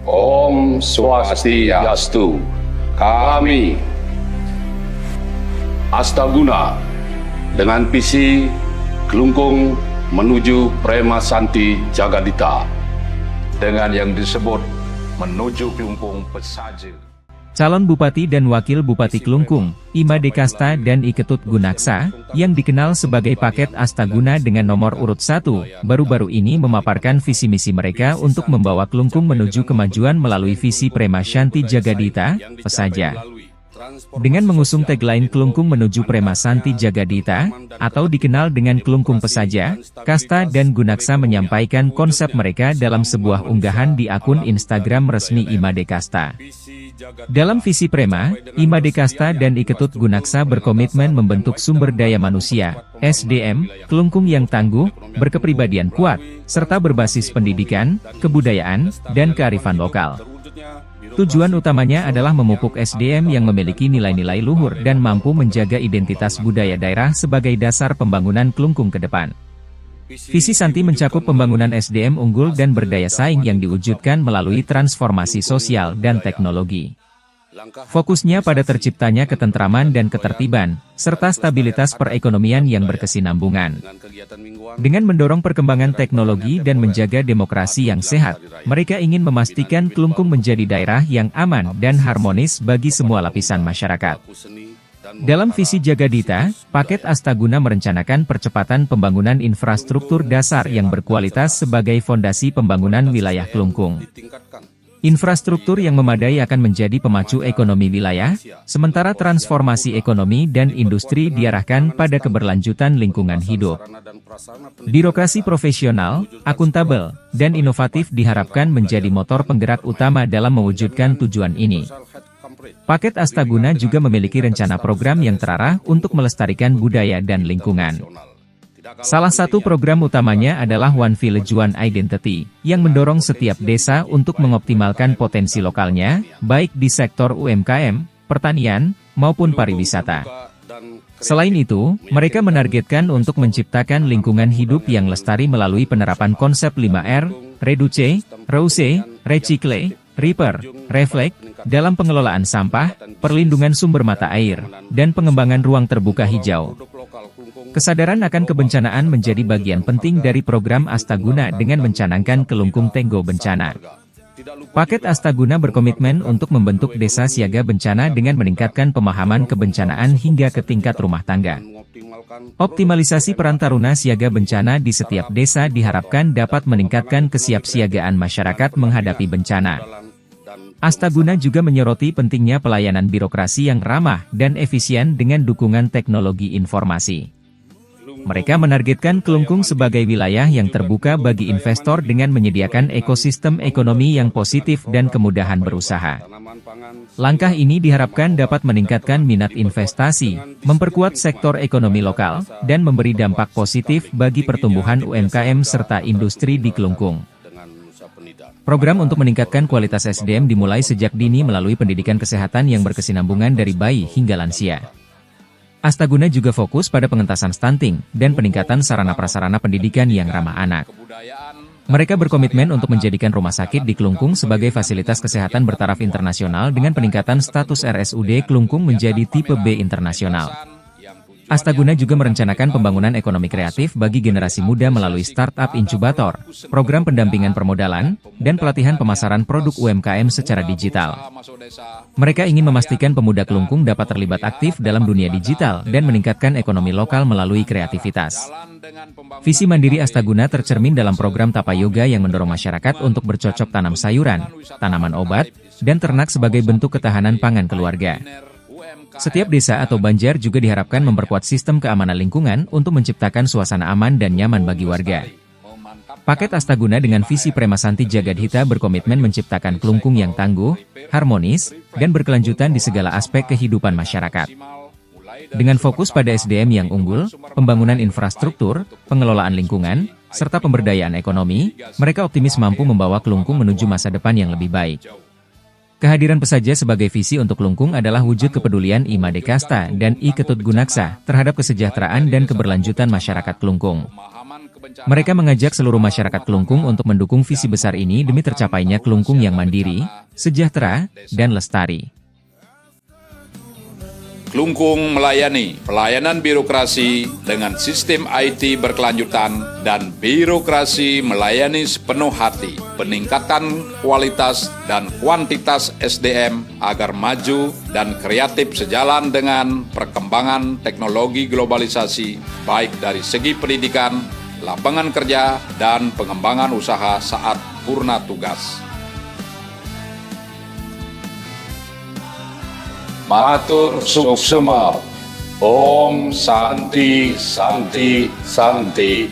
Om Swastiastu. Kami Astaguna dengan visi Kelungkung menuju Prema Santi Jagadita dengan yang disebut menuju Kelungkung Pesaja. Calon Bupati dan Wakil Bupati Kelungkung, Ima Dekasta dan Iketut Gunaksa, yang dikenal sebagai paket Astaguna dengan nomor urut 1, baru-baru ini memaparkan visi misi mereka untuk membawa Kelungkung menuju kemajuan melalui visi Prema Santi Jagadita, Pesaja. Dengan mengusung tagline Kelungkung menuju Prema Santi Jagadita, atau dikenal dengan Kelungkung Pesaja, Kasta dan Gunaksa menyampaikan konsep mereka dalam sebuah unggahan di akun Instagram resmi Ima Dekasta. Dalam visi Prema, Ima Dekasta dan Iketut Gunaksa berkomitmen membentuk sumber daya manusia, SDM, Kelungkung yang tangguh, berkepribadian kuat, serta berbasis pendidikan, kebudayaan, dan kearifan lokal. Tujuan utamanya adalah memupuk SDM yang memiliki nilai-nilai luhur dan mampu menjaga identitas budaya daerah sebagai dasar pembangunan Kelungkung ke depan. Visi Santi mencakup pembangunan SDM unggul dan berdaya saing yang diwujudkan melalui transformasi sosial dan teknologi. Fokusnya pada terciptanya ketentraman dan ketertiban, serta stabilitas perekonomian yang berkesinambungan. Dengan mendorong perkembangan teknologi dan menjaga demokrasi yang sehat, mereka ingin memastikan Kelungkung menjadi daerah yang aman dan harmonis bagi semua lapisan masyarakat. Dalam visi Jagadita, paket Astaguna merencanakan percepatan pembangunan infrastruktur dasar yang berkualitas sebagai fondasi pembangunan wilayah Kelungkung. Infrastruktur yang memadai akan menjadi pemacu ekonomi wilayah, sementara transformasi ekonomi dan industri diarahkan pada keberlanjutan lingkungan hidup. Birokrasi profesional, akuntabel, dan inovatif diharapkan menjadi motor penggerak utama dalam mewujudkan tujuan ini. Paket Astaguna juga memiliki rencana program yang terarah untuk melestarikan budaya dan lingkungan. Salah satu program utamanya adalah One Village One Identity, yang mendorong setiap desa untuk mengoptimalkan potensi lokalnya, baik di sektor UMKM, pertanian, maupun pariwisata. Selain itu, mereka menargetkan untuk menciptakan lingkungan hidup yang lestari melalui penerapan konsep 5R, Reduce, Reuse, Recycle, Repair, Reflect, dalam pengelolaan sampah, perlindungan sumber mata air, dan pengembangan ruang terbuka hijau. Kesadaran akan kebencanaan menjadi bagian penting dari program Astaguna dengan mencanangkan Kelungkung Tenggo Bencana. Paket Astaguna berkomitmen untuk membentuk desa siaga bencana dengan meningkatkan pemahaman kebencanaan hingga ke tingkat rumah tangga. Optimalisasi peran taruna siaga bencana di setiap desa diharapkan dapat meningkatkan kesiapsiagaan masyarakat menghadapi bencana. Astaguna juga menyoroti pentingnya pelayanan birokrasi yang ramah dan efisien dengan dukungan teknologi informasi. Mereka menargetkan Kelungkung sebagai wilayah yang terbuka bagi investor dengan menyediakan ekosistem ekonomi yang positif dan kemudahan berusaha. Langkah ini diharapkan dapat meningkatkan minat investasi, memperkuat sektor ekonomi lokal, dan memberi dampak positif bagi pertumbuhan UMKM serta industri di Kelungkung. Program untuk meningkatkan kualitas SDM dimulai sejak dini melalui pendidikan kesehatan yang berkesinambungan dari bayi hingga lansia. Astaguna juga fokus pada pengentasan stunting dan peningkatan sarana-prasarana pendidikan yang ramah anak. Mereka berkomitmen untuk menjadikan rumah sakit di Kelungkung sebagai fasilitas kesehatan bertaraf internasional dengan peningkatan status RSUD Kelungkung menjadi tipe B internasional. Astaguna juga merencanakan pembangunan ekonomi kreatif bagi generasi muda melalui startup inkubator, program pendampingan permodalan, dan pelatihan pemasaran produk UMKM secara digital. Mereka ingin memastikan pemuda Kelungkung dapat terlibat aktif dalam dunia digital dan meningkatkan ekonomi lokal melalui kreativitas. Visi mandiri Astaguna tercermin dalam program Tapa Yoga yang mendorong masyarakat untuk bercocok tanam sayuran, tanaman obat, dan ternak sebagai bentuk ketahanan pangan keluarga. Setiap desa atau banjar juga diharapkan memperkuat sistem keamanan lingkungan untuk menciptakan suasana aman dan nyaman bagi warga. Paket Astaguna dengan visi Prema Santi Jagadita berkomitmen menciptakan Kelungkung yang tangguh, harmonis, dan berkelanjutan di segala aspek kehidupan masyarakat. Dengan fokus pada SDM yang unggul, pembangunan infrastruktur, pengelolaan lingkungan, serta pemberdayaan ekonomi, mereka optimis mampu membawa Kelungkung menuju masa depan yang lebih baik. Kehadiran Pesaja sebagai visi untuk Kelungkung adalah wujud kepedulian Ima Dekasta dan Iketut Gunaksa terhadap kesejahteraan dan keberlanjutan masyarakat Kelungkung. Mereka mengajak seluruh masyarakat Kelungkung untuk mendukung visi besar ini demi tercapainya Kelungkung yang mandiri, sejahtera, dan lestari. Kelungkung melayani pelayanan birokrasi dengan sistem IT berkelanjutan dan birokrasi melayani sepenuh hati, peningkatan kualitas dan kuantitas SDM agar maju dan kreatif sejalan dengan perkembangan teknologi globalisasi, baik dari segi pendidikan, lapangan kerja, dan pengembangan usaha saat purna tugas. Matur suksema. Om Santi Santi Santi.